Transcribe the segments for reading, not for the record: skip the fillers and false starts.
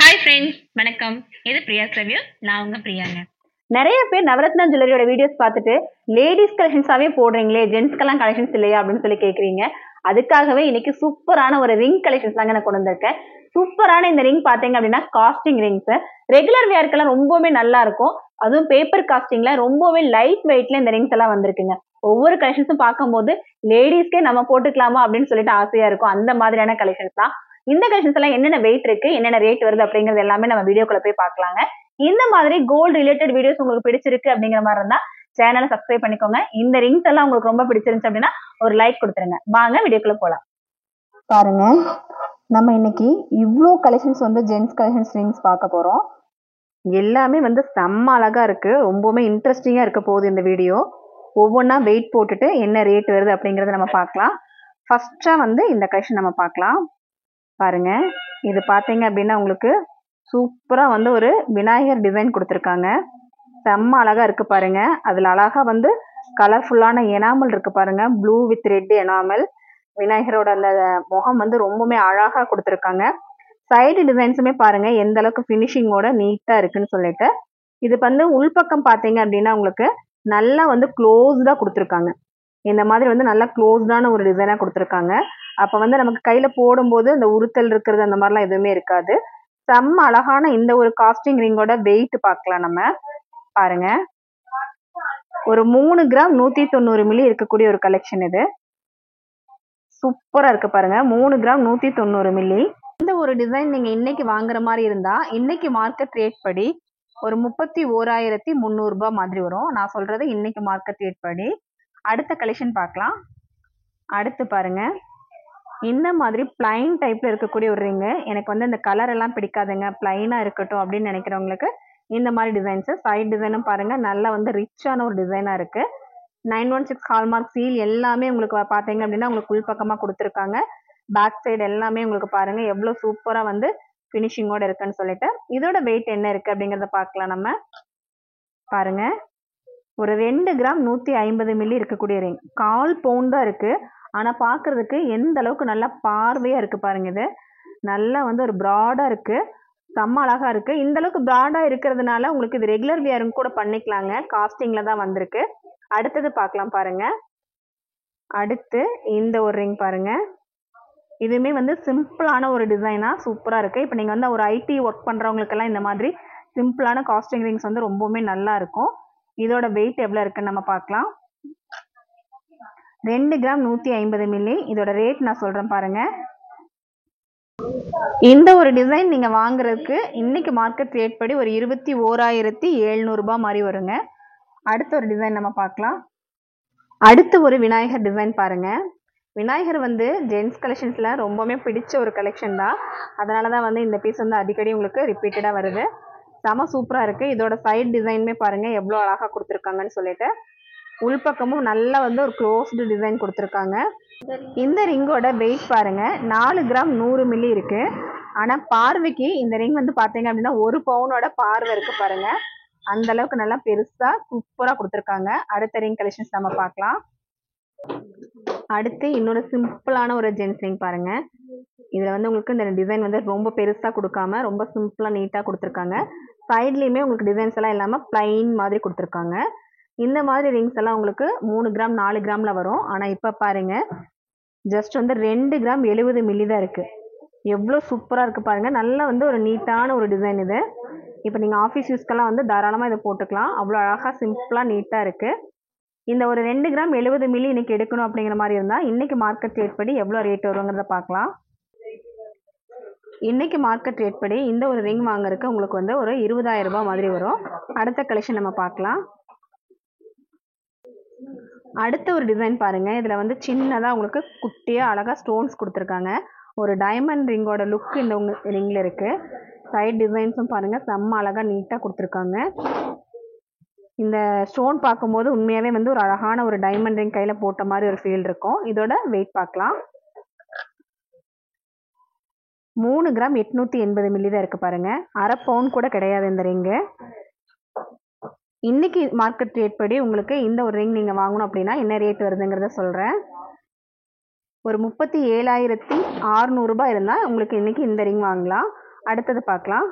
Hi friends, வணக்கம். இது பிரியாஸ் review. நான் உங்க பிரியாங்க. நிறைய பேர் நவரத்னா ஜுவல்லரியோட வீடியோஸ் பார்த்துட்டு லேடிஸ் கலெக்ஷன்ஸாவே போடுறீங்களே, ஜென்ஸ்க்கெல்லாம் கலெக்ஷன்ஸ் இல்லையா அப்படின்னு சொல்லி கேட்குறீங்க. அதுக்காகவே இன்னைக்கு சூப்பரான ஒரு ரிங் கலெக்ஷன்ஸ் தாங்க நான் கொண்டு வந்திருக்கேன். சூப்பரான இந்த ரிங் பாத்தீங்க அப்படின்னா காஸ்டிங் ரிங்ஸ். ரெகுலர் வியர்க்கெல்லாம் ரொம்பவே நல்லா இருக்கும். அதுவும் பேப்பர் காஸ்டிங்ல ரொம்பவே லைட் வெயிட்ல இந்த ரிங்ஸ் எல்லாம் வந்திருக்குங்க. ஒவ்வொரு கலெக்ஷன்ஸும் பார்க்கும்போது லேடிஸ்க்கே நம்ம போட்டுக்கலாமா அப்படின்னு சொல்லிட்டு ஆசையா இருக்கும். அந்த மாதிரியான கலெக்ஷன்ஸ் தான். இந்த கலெக்ஷன்ஸ் எல்லாம் என்னென்ன வெயிட் இருக்கு, என்னென்ன ரேட் வருது அப்படிங்கிறது எல்லாமே நம்ம வீடியோக்குள்ள போய் பார்க்கலாங்க. இந்த மாதிரி கோல்டு ரிலேட்டட் வீடியோஸ் உங்களுக்கு பிடிச்சிருக்கு அப்படிங்கிற மாதிரி இருந்தா சேனலை சப்ஸ்கிரைப் பண்ணிக்கோங்க. இந்த ரிங்ஸ் எல்லாம் உங்களுக்கு ரொம்ப பிடிச்சிருந்துச்சு அப்படின்னா ஒரு லைக் கொடுத்துருங்க. வாங்க வீடியோக்குள்ள போலாம். பாருங்க, நம்ம இன்னைக்கு இவ்வளோ கலெக்ஷன்ஸ் ஜென்ஸ் கலெக்ஷன்ஸ் ரிங்ஸ் பார்க்க போறோம். எல்லாமே செம்ம அழகா இருக்கு. ரொம்பவுமே இன்ட்ரெஸ்டிங்கா இருக்க போகுது இந்த வீடியோ. ஒவ்வொன்றா வெயிட் போட்டுட்டு என்ன ரேட் வருது அப்படிங்கறத நம்ம பார்க்கலாம். ஃபர்ஸ்டா இந்த கலெக்ஷன் நம்ம பார்க்கலாம். பாருங்க, இது பாத்தீங்க அப்படின்னா உங்களுக்கு சூப்பரா ஒரு விநாயகர் டிசைன் கொடுத்துருக்காங்க. செம்ம அழகா இருக்கு பாருங்க. அதுல அழகா கலர்ஃபுல்லான எனாமல் இருக்கு பாருங்க. Blue with red enamel. விநாயகரோட அந்த முகம் ரொம்பவுமே அழகா கொடுத்துருக்காங்க. சைடு டிசைன்ஸுமே பாருங்க எந்த அளவுக்கு ஃபினிஷிங்கோட நீட்டா இருக்குன்னு சொல்லிட்டு. இது உள்பக்கம் பாத்தீங்க அப்படின்னா உங்களுக்கு நல்லா க்ளோஸ்டா கொடுத்துருக்காங்க. இந்த மாதிரி நல்லா க்ளோஸ்டான ஒரு டிசைனா கொடுத்துருக்காங்க. அப்ப நமக்கு கையில போடும்போது அந்த உறுத்தல் இருக்கிறது அந்த மாதிரிலாம் எதுவுமே இருக்காது. செம்ம அழகான இந்த ஒரு காஸ்டிங் ரிங்கோட வெயிட் பார்க்கலாம் நம்ம. பாருங்க, ஒரு 3 கிராம் 190 மில்லி இருக்கக்கூடிய ஒரு கலெக்ஷன் இது. சூப்பரா இருக்கு பாருங்க. 3 கிராம் 190 மில்லி. இந்த ஒரு டிசைன் நீங்க இன்னைக்கு வாங்குற மாதிரி இருந்தா இன்னைக்கு மார்க்கெட் ரேட் படி ஒரு 31,300 ரூபாய் மாதிரி வரும். நான் சொல்றது இன்னைக்கு மார்க்கெட் ரேட் படி. அடுத்த கலெக்ஷன் பார்க்கலாம். அடுத்து பாருங்க, இந்த மாதிரி பிளைன் டைப்ல இருக்கக்கூடிய ஒரு ரிங்கு. எனக்கு இந்த கலர் எல்லாம் பிடிக்காதுங்க, பிளைனா இருக்கட்டும் அப்படின்னு நினைக்கிறவங்களுக்கு இந்த மாதிரி டிசைன்ஸ். சைட் டிசைனும் பாருங்க நல்லா ரிச்சான ஒரு டிசைனா இருக்கு. 916 ஹால்மார்க் சீல் எல்லாமே உங்களுக்கு பாத்தீங்க அப்படின்னா உங்களுக்கு உள்பக்கமா கொடுத்துருக்காங்க. பேக் சைடு எல்லாமே உங்களுக்கு பாருங்க எவ்வளவு சூப்பரா பினிஷிங்கோட இருக்குன்னு சொல்லிட்டு. இதோட வெயிட் என்ன இருக்கு அப்படிங்கறத பார்க்கலாம் நம்ம. பாருங்க, ஒரு 2 கிராம் 150 மில்லி இருக்கக்கூடிய ரிங். 1/4 பவுண்ட் தான் இருக்கு. ஆனா பாக்குறதுக்கு எந்த அளவுக்கு நல்லா பார்வையா இருக்கு பாருங்க. இது நல்லா ஒரு ப்ராடா இருக்கு. செம்ம அழகா இருக்கு. இந்த அளவுக்கு ப்ராடா இருக்கிறதுனால உங்களுக்கு இது ரெகுலர் வியரும் கூட பண்ணிக்கலாங்க. காஸ்டிங்ல தான் வந்திருக்கு. அடுத்தது பார்க்கலாம் பாருங்க. அடுத்து இந்த ஒரு ரிங் பாருங்க. இதுவுமே சிம்பிளான ஒரு டிசைனா சூப்பரா இருக்கு. இப்போ நீங்க ஒரு ஐடி ஒர்க் பண்றவங்களுக்கெல்லாம் இந்த மாதிரி சிம்பிளான காஸ்டிங் ரிங்ஸ் ரொம்பவுமே நல்லா இருக்கும். இதோட வெயிட் எவ்வளவு இருக்குன்னு நம்ம பார்க்கலாம். 2 கிராம் 150 மில்லி. இதோட ரேட் நான் சொல்றேன் பாருங்க. இந்த ஒரு டிசைன் நீங்க வாங்குறதுக்கு இன்னைக்கு மார்க்கெட் ரேட் படி ஒரு 21,700 ரூபாய் மாதிரி வருங்க. அடுத்த ஒரு டிசைன் நம்ம பார்க்கலாம். அடுத்து ஒரு விநாயகர் டிசைன் பாருங்க. விநாயகர் ஜென்ஸ் கலெக்ஷன்ஸ்ல ரொம்பவுமே பிடிச்ச ஒரு கலெக்ஷன் தான். அதனாலதான் இந்த பீஸ் அடிக்கடி உங்களுக்கு ரிப்பீட்டடா வருது. செம சூப்பரா இருக்கு. இதோட சைட் டிசைனுமே பாருங்க எவ்வளவு அழகா கொடுத்துருக்காங்கன்னு சொல்லிட்டு. உள்பக்கமும் நல்லா ஒரு க்ளோஸ்டு டிசைன் கொடுத்துருக்காங்க. இந்த ரிங்கோட வெயிட் பாருங்க 4 கிராம் 100 மில்லி இருக்கு. ஆனா பார்வைக்கு இந்த ரிங் பாத்தீங்க அப்படின்னா 1 பவுனோட பார்வை இருக்கு பாருங்க. அந்த அளவுக்கு நல்லா பெருசா சூப்பரா கொடுத்துருக்காங்க. அடுத்த ரிங் கலெக்ஷன்ஸ் நம்ம பார்க்கலாம். அடுத்து இன்னொரு சிம்பிளான ஒரு ஜென்ஸ் ரிங் பாருங்க. இதுல உங்களுக்கு இந்த டிசைன் ரொம்ப பெருசா கொடுக்காம ரொம்ப சிம்பிளா நீட்டா கொடுத்துருக்காங்க. சைட்லயுமே உங்களுக்கு டிசைன்ஸ் எல்லாம் இல்லாம பிளைன் மாதிரி கொடுத்துருக்காங்க. இந்த மாதிரி ரிங்ஸ் எல்லாம் உங்களுக்கு 3 கிராம் 4 கிராம்ல வரும். ஆனா இப்ப பாருங்க ஜஸ்ட் 2 கிராம் 70 மில்லி தான் இருக்கு. எவ்வளவு சூப்பரா இருக்கு பாருங்க. நல்ல ஒரு நீட்டான ஒரு டிசைன் இது. இப்ப நீங்க ஆபீஸ் யூஸ்க்கெல்லாம் தாராளமா இதை போட்டுக்கலாம். அவ்வளவு அழகா சிம்பிளா நீட்டா இருக்கு. இந்த ஒரு 2 கிராம் 70 மில்லி இன்னைக்கு எடுக்கணும் அப்படிங்கிற மாதிரி இருந்தா இன்னைக்கு மார்க்கெட் ரேட் படி எவ்வளவு ரேட் வருங்கிறத பார்க்கலாம். இன்னைக்கு மார்க்கெட் ரேட் படி இந்த ஒரு ரிங் வாங்குறதுக்கு உங்களுக்கு ஒரு 20,000 ரூபாய் மாதிரி வரும். அடுத்த கலெக்ஷன் நம்ம பார்க்கலாம். அடுத்த ஒரு டிசைன் பாருங்க. இதுல சின்னதா உங்களுக்கு குட்டியா அழகா ஸ்டோன்ஸ் கொடுத்துருக்காங்க. ஒரு டைமண்ட் ரிங்கோட லுக் இந்த ரிங்ல இருக்கு. சைட் டிசைன்ஸும் பாருங்க செம்ம அழகா நீட்டா கொடுத்துருக்காங்க. இந்த ஸ்டோன் பார்க்கும்போது உண்மையாவே ஒரு அழகான ஒரு டைமண்ட் ரிங் கையில போட்ட மாதிரி ஒரு ஃபீல் இருக்கும். இதோட வெயிட் பார்க்கலாம். 3 கிராம் 880 மில்லி தான் இருக்கு பாருங்க. 1/2 பவுண்ட் கூட கிடையாது இந்த ரிங்கு. இன்னைக்கு மார்க்கெட் ரேட் படி உங்களுக்கு இந்த ஒரு ரிங் நீங்க வாங்கணும் அப்படின்னா என்ன ரேட் வருதுங்கிறத சொல்றேன். ஒரு 37,600 ரூபாய் இருந்தா உங்களுக்கு இன்னைக்கு இந்த ரிங் வாங்கலாம். அடுத்தது பார்க்கலாம்.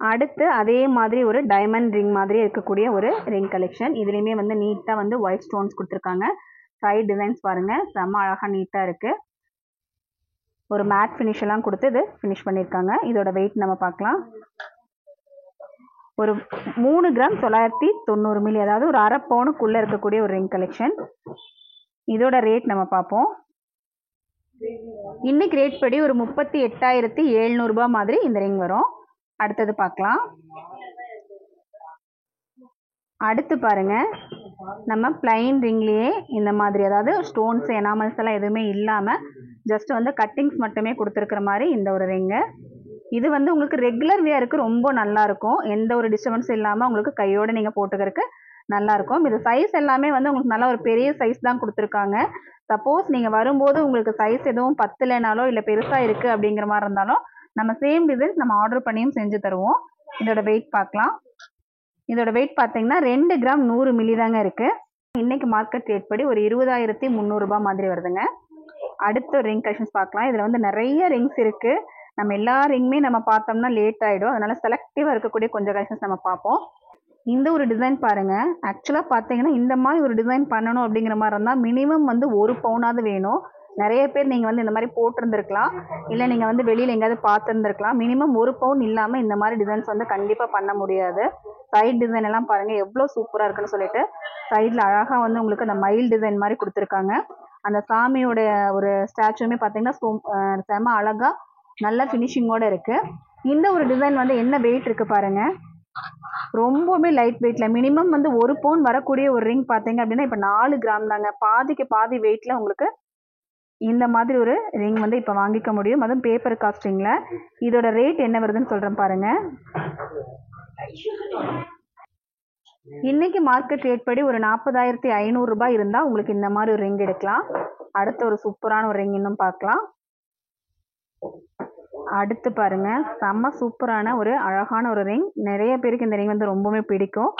அடுத்து அதே மாதிரி ஒரு டைமண்ட் ரிங் மாதிரி இருக்கக்கூடிய ஒரு ரிங் கலெக்ஷன். இதுலேயுமே வந்து நீட்டாக வந்து ஒயிட் ஸ்டோன்ஸ் கொடுத்துருக்காங்க. சைட் டிசைன்ஸ் பாருங்க, செம்ம அழகாக நீட்டாக இருக்கு. ஒரு மேட் ஃபினிஷ் எல்லாம் கொடுத்து இது ஃபினிஷ் பண்ணியிருக்காங்க. இதோட வெயிட் நம்ம பார்க்கலாம். ஒரு 3 கிராம் 990 மில்லி, அதாவது ஒரு அரை பவுனுக்குள்ளே இருக்கக்கூடிய ஒரு ரிங் கலெக்ஷன். இதோட ரேட் நம்ம பார்ப்போம். இன்னைக்கு ரேட் படி ஒரு 38,700 ரூபாய் மாதிரி இந்த ரிங் வரும். அடுத்தது பார்க்கலாம். அடுத்து பாருங்க, நம்ம பிளைன் ரிங்லேயே இந்த மாதிரி, அதாவது ஸ்டோன்ஸ் எனாமல்ஸ் எல்லாம் எதுவுமே இல்லாமல் ஜஸ்ட் வந்து கட்டிங்ஸ் மட்டுமே கொடுத்துருக்குற மாதிரி இந்த ஒரு ரிங்கு. இது வந்து உங்களுக்கு ரெகுலர் வியருக்கு ரொம்ப நல்லா இருக்கும். எந்த ஒரு டிஸ்டர்பன்ஸும் இல்லாமல் உங்களுக்கு கையோடு நீங்கள் போட்டுக்கிறதுக்கு நல்லா இருக்கும். இது சைஸ் எல்லாமே வந்து உங்களுக்கு நல்லா ஒரு பெரிய சைஸ் தான் கொடுத்துருக்காங்க. சப்போஸ் நீங்கள் வரும்போது உங்களுக்கு சைஸ் எதுவும் பத்தலைனாலோ இல்லை பெருசாக இருக்குது அப்படிங்கிற மாதிரி இருந்தாலும் நம்ம சேம் டிசைன்ஸ் நம்ம ஆர்டர் பண்ணியும் செஞ்சு தருவோம். இதோட வெயிட் பார்க்கலாம். இதோட வெயிட் பார்த்தீங்கன்னா 2 கிராம் 100 மில்லி தாங்க இருக்குது. இன்னைக்கு மார்க்கெட் ரேட் படி ஒரு 20,300 ரூபாய் மாதிரி வருதுங்க. அடுத்த ரிங் கலெக்ஷன்ஸ் பார்க்கலாம். இதில் வந்து நிறைய ரிங்ஸ் இருக்குது. நம்ம எல்லா ரிங்குமே நம்ம பார்த்தோம்னா லேட் ஆகிடும். அதனால செலக்டிவாக இருக்கக்கூடிய கொஞ்சம் கலெக்ஷன்ஸ் நம்ம பார்ப்போம். இந்த ஒரு டிசைன் பாருங்க. ஆக்சுவலாக பார்த்தீங்கன்னா இந்த மாதிரி ஒரு டிசைன் பண்ணணும் அப்படிங்கிற மாதிரி இருந்தால் மினிமம் வந்து 1 பவுனாவது வேணும். நிறைய பேர் நீங்கள் வந்து இந்த மாதிரி போட்டிருந்துருக்கலாம், இல்லை நீங்கள் வந்து வெளியில் எங்கேயாவது பார்த்துருந்துருக்கலாம். மினிமம் 1 பவுன் இல்லாமல் இந்த மாதிரி டிசைன்ஸ் வந்து கண்டிப்பாக பண்ண முடியாது. சைட் டிசைன் எல்லாம் பாருங்கள் எவ்வளோ சூப்பராக இருக்குன்னு சொல்லிட்டு சைடில் அழகாக வந்து உங்களுக்கு அந்த மயில் டிசைன் மாதிரி கொடுத்துருக்காங்க. அந்த சாமியோட ஒரு ஸ்டாச்சுமே பார்த்தீங்கன்னா செம அழகாக நல்ல ஃபினிஷிங்கோடு இருக்குது. இந்த ஒரு டிசைன் வந்து என்ன வெயிட் இருக்குது பாருங்கள், ரொம்பவுமே லைட் வெயிட்டில். மினிமம் வந்து 1 பவுன் வரக்கூடிய ஒரு ரிங் பார்த்தீங்க அப்படின்னா இப்போ 4 கிராம் தாங்க. பாதிக்கு பாதி வெயிட்டில் உங்களுக்கு இந்த மாதிரி ஒரு ரிங் வந்து இப்போ வாங்கிக்க முடியும். அதுவும் பேப்பர் காஸ்டிங்கில். இதோட ரேட் என்ன வருதுன்னு சொல்கிறேன் பாருங்கள். இன்னைக்கு மார்க்கெட் ரேட் படி ஒரு 40,500 ரூபாய் இருந்தால் உங்களுக்கு இந்த மாதிரி ஒரு ரிங் எடுக்கலாம். அடுத்த ஒரு சூப்பரான ஒரு ரிங் இன்னும் பார்க்கலாம். அடுத்து பாருங்க, செம்ம சூப்பரான ஒரு அழகான ஒரு ரிங். நிறைய பேருக்கு இந்த ரிங் வந்து ரொம்பவே பிடிக்கும்.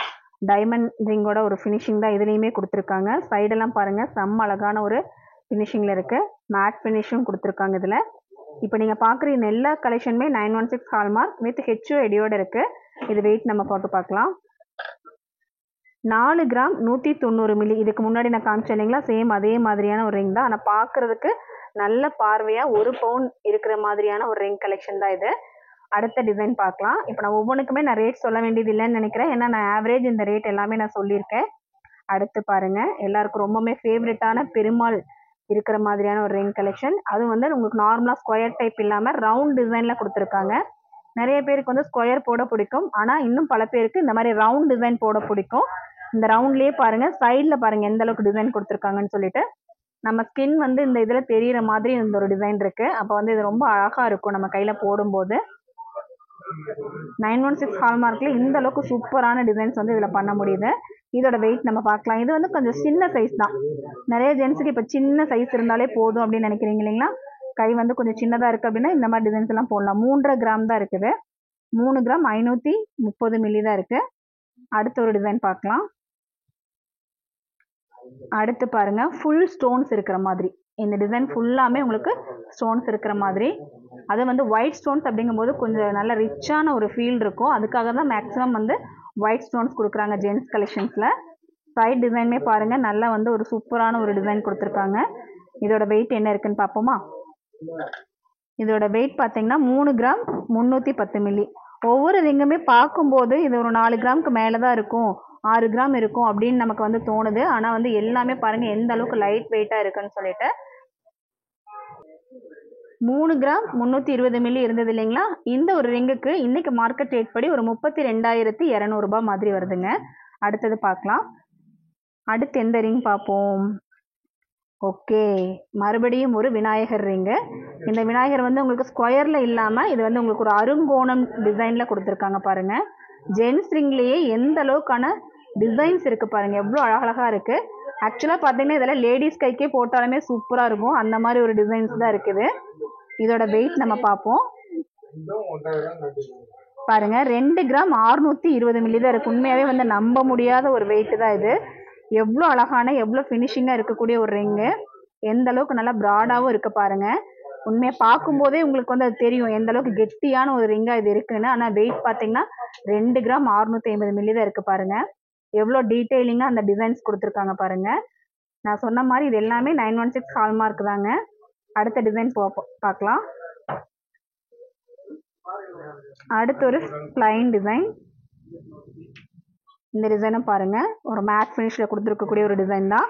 டைமண்ட் ரிங்கோட ஒரு ஃபினிஷிங் தான் இதுலேயுமே கொடுத்துருக்காங்க. சைடெல்லாம் பாருங்க, செம்ம அழகான ஒரு ஃபினிஷிங்கில் இருக்குது. மேட் ஃபினிஷும் கொடுத்துருக்காங்க இதில். இப்போ நீங்கள் பார்க்குற இந்த எல்லா கலெக்ஷனுமே 916 ஹால்மார்க் வித் HUID இருக்குது. இது வெயிட் நம்ம போட்டு பார்க்கலாம். 4 கிராம் 190 மில்லி. இதுக்கு முன்னாடி நான் காமிச்சேன் இல்லைங்களா, சேம் அதே மாதிரியான ஒரு ரிங் தான். ஆனால் பார்க்குறதுக்கு நல்ல பார்வையாக 1 பவுன் இருக்கிற மாதிரியான ஒரு ரிங் கலெக்ஷன் தான் இது. அடுத்த டிசைன் பார்க்கலாம். இப்போ நான் ஒவ்வொன்றுக்குமே நான் ரேட் சொல்ல வேண்டியது இல்லைன்னு நினைக்கிறேன், ஏன்னா நான் ஆவரேஜ் இந்த ரேட் எல்லாமே நான் சொல்லியிருக்கேன். அடுத்து பாருங்கள், எல்லாருக்கும் ரொம்பவுமே ஃபேவரட்டான பெருமாள் இருக்கிற மாதிரியான ஒரு ரிங் கலெக்ஷன். அது வந்து உங்களுக்கு நார்மலாக ஸ்கொயர் டைப் இல்லாமல் ரவுண்ட் டிசைனில் கொடுத்துருக்காங்க. நிறைய பேருக்கு வந்து ஸ்கொயர் போட பிடிக்கும், ஆனால் இன்னும் பல பேருக்கு இந்த மாதிரி ரவுண்ட் டிசைன் போட பிடிக்கும். இந்த ரவுண்ட்லேயே பாருங்கள், சைடில் பாருங்கள் எந்த அளவுக்கு டிசைன் கொடுத்துருக்காங்கன்னு சொல்லிட்டு. நம்ம ஸ்கின் வந்து இந்த இதில் தெரிகிற மாதிரி இந்த ஒரு டிசைன் இருக்குது. அப்போ வந்து இது ரொம்ப அழகாக இருக்கும் நம்ம கையில் போடும்போது. 916 ஹால்மார்க்கில் இந்த அளவுக்கு சூப்பரான டிசைன்ஸ் வந்து இதில் பண்ண முடியுது. இதோட வெயிட் நம்ம பார்க்கலாம். இது வந்து கொஞ்சம் சின்ன சைஸ் தான். நிறைய ஜென்ஸுக்கு இப்போ சின்ன சைஸ் இருந்தாலே போதும் அப்படின்னு நினைக்கிறீங்க இல்லைங்களா, கை வந்து கொஞ்சம் சின்னதாக இருக்குது அப்படின்னா இந்த மாதிரி டிசைன்ஸ் எல்லாம் போடலாம். 3.5 கிராம் தான் இருக்குது. 3 கிராம் 530 மில்லி தான் இருக்குது. அடுத்த ஒரு டிசைன் பார்க்கலாம். அடுத்து பாருங்க, ஃபுல் ஸ்டோன்ஸ் இருக்கிற மாதிரி இந்த டிசைன் ஃபுல்லாமே உங்களுக்கு ஸ்டோன்ஸ் இருக்கிற மாதிரி. அது வந்து ஒயிட் ஸ்டோன்ஸ் அப்படிங்கும்போது கொஞ்சம் நல்ல ரிச்சான ஒரு ஃபீல் இருக்கும். அதுக்காக தான் மேக்ஸிமம் வந்து ஒயிட் ஸ்டோன்ஸ் கொடுக்குறாங்க ஜென்ஸ் கலெக்ஷன்ஸில். சைட் டிசைனுமே பாருங்கள், நல்லா வந்து ஒரு சூப்பரான ஒரு டிசைன் கொடுத்துருக்காங்க. இதோட வெயிட் என்ன இருக்குன்னு பார்ப்போமா. இதோட வெயிட் பார்த்தீங்கன்னா 3 கிராம் 310 மில்லி. ஒவ்வொரு ரிங்குமே பார்க்கும்போது இது ஒரு 4 கிராமுக்கு மேலே தான் இருக்கும், 6 கிராம் இருக்கும் அப்படின்னு நமக்கு வந்து தோணுது. ஆனால் வந்து எல்லாமே பாருங்கள் எந்த அளவுக்கு லைட் வெயிட்டாக இருக்குன்னு சொல்லிட்டு. 3 கிராம் 320 மில்லி இருந்தது இல்லைங்களா, இந்த ஒரு ரிங்குக்கு இன்னைக்கு மார்க்கெட் ரேட் படி ஒரு 32,200 ரூபாய் மாதிரி வருதுங்க. அடுத்தது பார்க்கலாம். அடுத்து எந்த ரிங் பார்ப்போம். ஓகே, மறுபடியும் ஒரு விநாயகர் ரிங்கு. இந்த விநாயகர் வந்து உங்களுக்கு ஸ்கொயரில் இல்லாமல் இது வந்து உங்களுக்கு ஒரு அருங்கோணம் டிசைனில் கொடுத்துருக்காங்க பாருங்கள். ஜென்ஸ் ரிங்லேயே எந்த அளவுக்கான டிசைன்ஸ் இருக்குது பாருங்கள், எவ்வளோ அழகழகாக இருக்குது. ஆக்சுவலாக பார்த்தீங்கன்னா இதெல்லாம் லேடிஸ் கைக்கே போட்டாலுமே சூப்பராக இருக்கும், அந்த மாதிரி ஒரு டிசைன்ஸ் தான் இருக்குது. இதோட வெயிட் நம்ம பார்ப்போம். பாருங்க, 2 கிராம் 620 மில்லி தான் இருக்குது. உண்மையாகவே வந்து நம்ப முடியாத ஒரு வெயிட் தான் இது. எவ்வளோ அழகான எவ்வளோ ஃபினிஷிங்காக இருக்கக்கூடிய ஒரு ரிங்கு. எந்த அளவுக்கு நல்லா ப்ராடாகவும் இருக்குது பாருங்கள். உண்மையை பார்க்கும்போதே உங்களுக்கு வந்து அது தெரியும் எந்த அளவுக்கு கெட்டியான ஒரு ரிங்கா இது இருக்குன்னு. ஆனால் வெயிட் பார்த்தீங்கன்னா 2 கிராம் 650 மில்லி தான் இருக்கு பாருங்க. எவ்வளோ டீட்டெயிலிங்கா அந்த டிசைன்ஸ் கொடுத்துருக்காங்க பாருங்க. நான் சொன்ன மாதிரி இது எல்லாமே 916 ஹால்மார்க் தாங்க. அடுத்த டிசைன் பார்க்கலாம். அடுத்து ஒரு பிளைன் டிசைன். இந்த டிசைனை பாருங்க, ஒரு மேட் ஃபினிஷ்ல கொடுத்துருக்கக்கூடிய ஒரு டிசைன் தான்.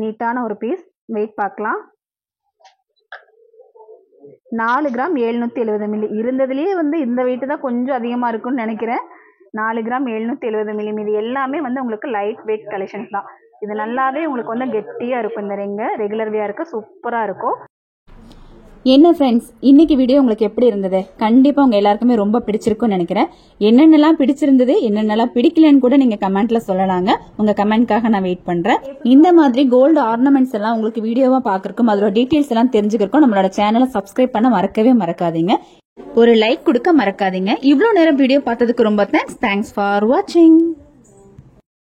நீட்டான ஒரு பீஸ். வெயிட் பார்க்கலாம். 4 கிராம் 770 மில்லி. இருந்ததுலேயே வந்து இந்த வெயிட் தான் கொஞ்சம் அதிகமாக இருக்கும்னு நினைக்கிறேன். 4 கிராம் 770 மில்லி. இது எல்லாமே வந்து உங்களுக்கு லைட் வெயிட் கலெக்ஷன்ஸ் தான். இது நல்லாவே உங்களுக்கு வந்து கெட்டியாக இருக்கும். இந்த ரிங்கு ரெகுலர் வியருக்கு சூப்பராக இருக்கும். என்ன ஃப்ரெண்ட்ஸ், இன்னைக்கு வீடியோ உங்களுக்கு எப்படி இருந்தது? கண்டிப்பா உங்க எல்லாருக்குமே ரொம்ப பிடிச்சிருக்கும்னு நினைக்கிறேன். என்னென்னலாம் பிடிச்சிருந்தது, என்னென்னலாம் பிடிக்கலன்னு கூட நீங்க கமெண்ட்ல சொல்லலாங்க. உங்க கமெண்ட்காக நான் வெயிட் பண்றேன். இந்த மாதிரி கோல்டு ஆர்னமெண்ட்ஸ் எல்லாம் உங்களுக்கு வீடியோவா பாக்குறதுக்கும் அதோட டீடைல்ஸ் எல்லாம் தெரிஞ்சுக்கிறதுக்கும் நம்மளோட சேனலை சப்ஸ்கிரைப் பண்ண மறக்கவே மறக்காதீங்க. ஒரு லைக் கொடுக்க மறக்காதீங்க. இவ்வளவு நேரம் வீடியோ பார்த்ததுக்கு ரொம்ப தேங்க்ஸ் ஃபார் வாட்சிங்.